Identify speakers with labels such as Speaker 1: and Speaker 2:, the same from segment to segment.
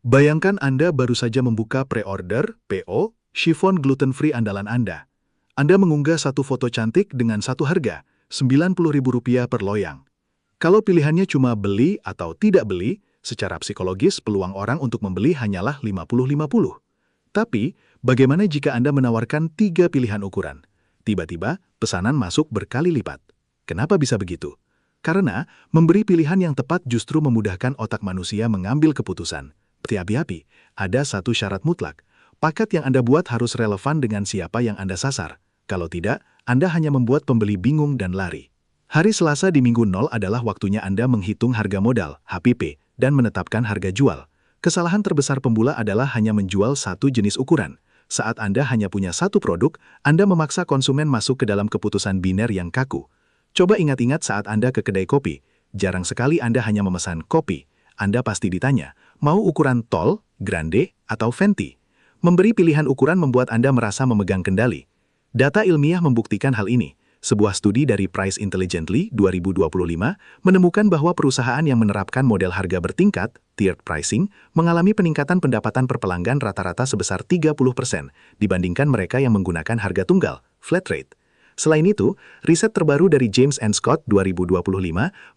Speaker 1: Bayangkan Anda baru saja membuka pre-order (PO) chiffon gluten-free andalan Anda. Anda mengunggah satu foto cantik dengan satu harga, Rp90.000 per loyang. Kalau pilihannya cuma beli atau tidak beli, secara psikologis peluang orang untuk membeli hanyalah 50-50. Tapi, bagaimana jika Anda menawarkan 3 pilihan ukuran? Tiba-tiba, pesanan masuk berkali lipat. Kenapa bisa begitu? Karena, memberi pilihan yang tepat justru memudahkan otak manusia mengambil keputusan. Hati-hati, ada satu syarat mutlak. Paket yang Anda buat harus relevan dengan siapa yang Anda sasar. Kalau tidak, Anda hanya membuat pembeli bingung dan lari. Hari Selasa di minggu 0 adalah waktunya Anda menghitung harga modal, HPP, dan menetapkan harga jual. Kesalahan terbesar pemula adalah hanya menjual satu jenis ukuran. Saat Anda hanya punya satu produk, Anda memaksa konsumen masuk ke dalam keputusan biner yang kaku. Coba ingat-ingat saat Anda ke kedai kopi. Jarang sekali Anda hanya memesan kopi. Anda pasti ditanya, mau ukuran tall, grande, atau venti? Memberi pilihan ukuran membuat Anda merasa memegang kendali. Data ilmiah membuktikan hal ini. Sebuah studi dari Price Intelligently 2025 menemukan bahwa perusahaan yang menerapkan model harga bertingkat, tiered pricing, mengalami peningkatan pendapatan per pelanggan rata-rata sebesar 30% dibandingkan mereka yang menggunakan harga tunggal, flat rate. Selain itu, riset terbaru dari James & Scott 2025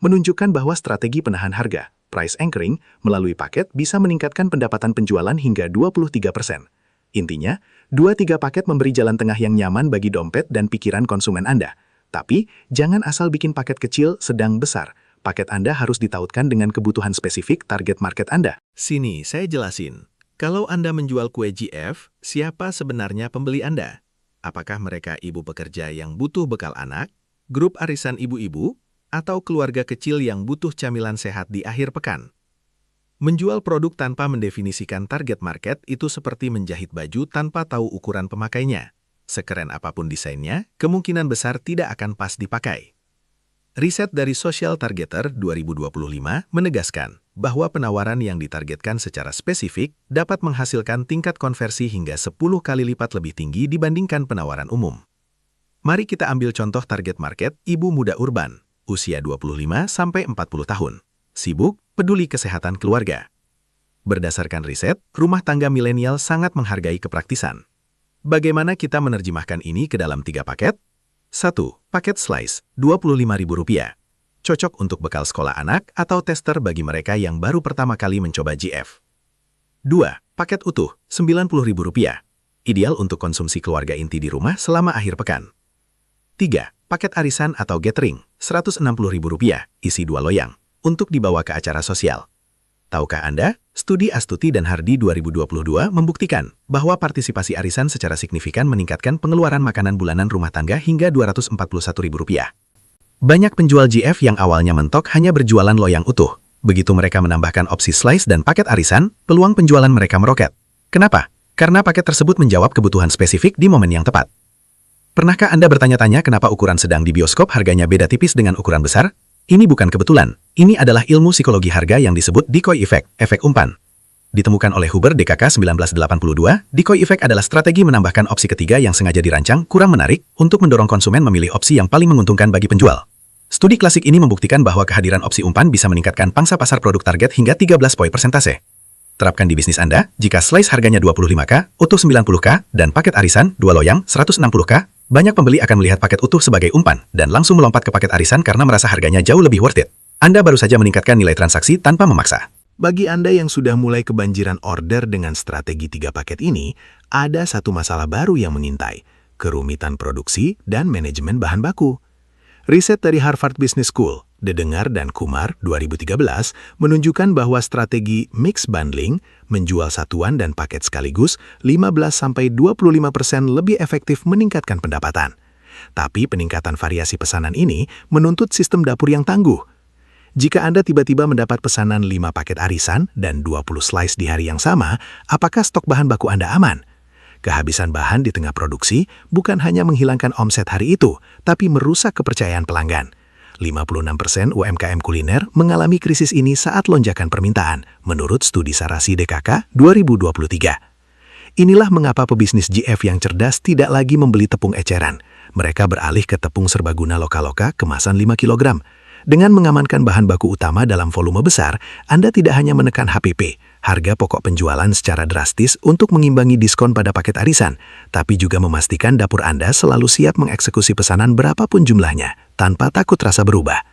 Speaker 1: menunjukkan bahwa strategi penahan harga, price anchoring, melalui paket bisa meningkatkan pendapatan penjualan hingga 23%. Intinya, 2-3 paket memberi jalan tengah yang nyaman bagi dompet dan pikiran konsumen Anda. Tapi, jangan asal bikin paket kecil, sedang, besar. Paket Anda harus ditautkan dengan kebutuhan spesifik target market Anda.
Speaker 2: Sini, saya jelasin. Kalau Anda menjual kue GF, siapa sebenarnya pembeli Anda? Apakah mereka ibu pekerja yang butuh bekal anak, grup arisan ibu-ibu, atau keluarga kecil yang butuh camilan sehat di akhir pekan? Menjual produk tanpa mendefinisikan target market itu seperti menjahit baju tanpa tahu ukuran pemakainya. Sekeren apapun desainnya, kemungkinan besar tidak akan pas dipakai. Riset dari Social Targeter 2025 menegaskan bahwa penawaran yang ditargetkan secara spesifik dapat menghasilkan tingkat konversi hingga 10 kali lipat lebih tinggi dibandingkan penawaran umum. Mari kita ambil contoh target market ibu muda urban, usia 25-40 tahun. Sibuk, peduli kesehatan keluarga. Berdasarkan riset, rumah tangga milenial sangat menghargai kepraktisan. Bagaimana kita menerjemahkan ini ke dalam 3 paket? 1. Paket slice, Rp25.000. Cocok untuk bekal sekolah anak atau tester bagi mereka yang baru pertama kali mencoba GF. 2. Paket utuh, Rp90.000. Ideal untuk konsumsi keluarga inti di rumah selama akhir pekan. 3. Paket arisan atau gathering, Rp160.000, isi 2 loyang, untuk dibawa ke acara sosial. Tahukah Anda, studi Astuti dan Hardy 2022 membuktikan bahwa partisipasi arisan secara signifikan meningkatkan pengeluaran makanan bulanan rumah tangga hingga Rp241.000. Banyak penjual GF yang awalnya mentok hanya berjualan loyang utuh. Begitu mereka menambahkan opsi slice dan paket arisan, peluang penjualan mereka meroket. Kenapa? Karena paket tersebut menjawab kebutuhan spesifik di momen yang tepat. Pernahkah Anda bertanya-tanya kenapa ukuran sedang di bioskop harganya beda tipis dengan ukuran besar? Ini bukan kebetulan. Ini adalah ilmu psikologi harga yang disebut decoy effect, efek umpan. Ditemukan oleh Huber DKK 1982, decoy effect adalah strategi menambahkan opsi ketiga yang sengaja dirancang kurang menarik untuk mendorong konsumen memilih opsi yang paling menguntungkan bagi penjual. Studi klasik ini membuktikan bahwa kehadiran opsi umpan bisa meningkatkan pangsa pasar produk target hingga 13 poin persentase. Terapkan di bisnis Anda, jika slice harganya 25K, utuh 90K, dan paket arisan 2 loyang 160K, banyak pembeli akan melihat paket utuh sebagai umpan dan langsung melompat ke paket arisan karena merasa harganya jauh lebih worth it. Anda baru saja meningkatkan nilai transaksi tanpa memaksa.
Speaker 3: Bagi Anda yang sudah mulai kebanjiran order dengan strategi 3 paket ini, ada satu masalah baru yang mengintai, kerumitan produksi dan manajemen bahan baku. Riset dari Harvard Business School, Dedengar dan Kumar 2013 menunjukkan bahwa strategi mix bundling, menjual satuan dan paket sekaligus 15-25% lebih efektif meningkatkan pendapatan. Tapi peningkatan variasi pesanan ini menuntut sistem dapur yang tangguh. Jika Anda tiba-tiba mendapat pesanan 5 paket arisan dan 20 slice di hari yang sama, apakah stok bahan baku Anda aman? Kehabisan bahan di tengah produksi bukan hanya menghilangkan omset hari itu, tapi merusak kepercayaan pelanggan. 56% UMKM kuliner mengalami krisis ini saat lonjakan permintaan, menurut studi Sarasi DKK 2023. Inilah mengapa pebisnis GF yang cerdas tidak lagi membeli tepung eceran. Mereka beralih ke tepung serbaguna Lokaloka kemasan 5 kg. Dengan mengamankan bahan baku utama dalam volume besar, Anda tidak hanya menekan HPP, harga pokok penjualan secara drastis untuk mengimbangi diskon pada paket arisan, tapi juga memastikan dapur Anda selalu siap mengeksekusi pesanan berapapun jumlahnya, tanpa takut rasa berubah.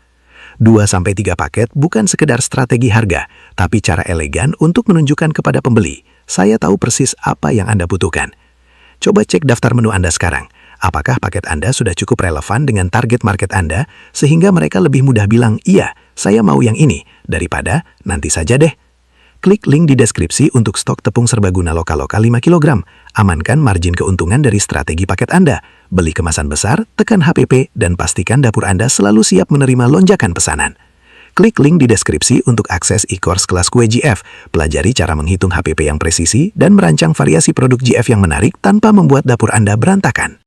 Speaker 3: 2-3 paket bukan sekedar strategi harga, tapi cara elegan untuk menunjukkan kepada pembeli, saya tahu persis apa yang Anda butuhkan. Coba cek daftar menu Anda sekarang. Apakah paket Anda sudah cukup relevan dengan target market Anda, sehingga mereka lebih mudah bilang, iya, saya mau yang ini, daripada nanti saja deh. Klik link di deskripsi untuk stok tepung serbaguna lokal-lokal 5 kg. Amankan margin keuntungan dari strategi paket Anda. Beli kemasan besar, tekan HPP, dan pastikan dapur Anda selalu siap menerima lonjakan pesanan. Klik link di deskripsi untuk akses e-course kelas kue GF. Pelajari cara menghitung HPP yang presisi dan merancang variasi produk GF yang menarik tanpa membuat dapur Anda berantakan.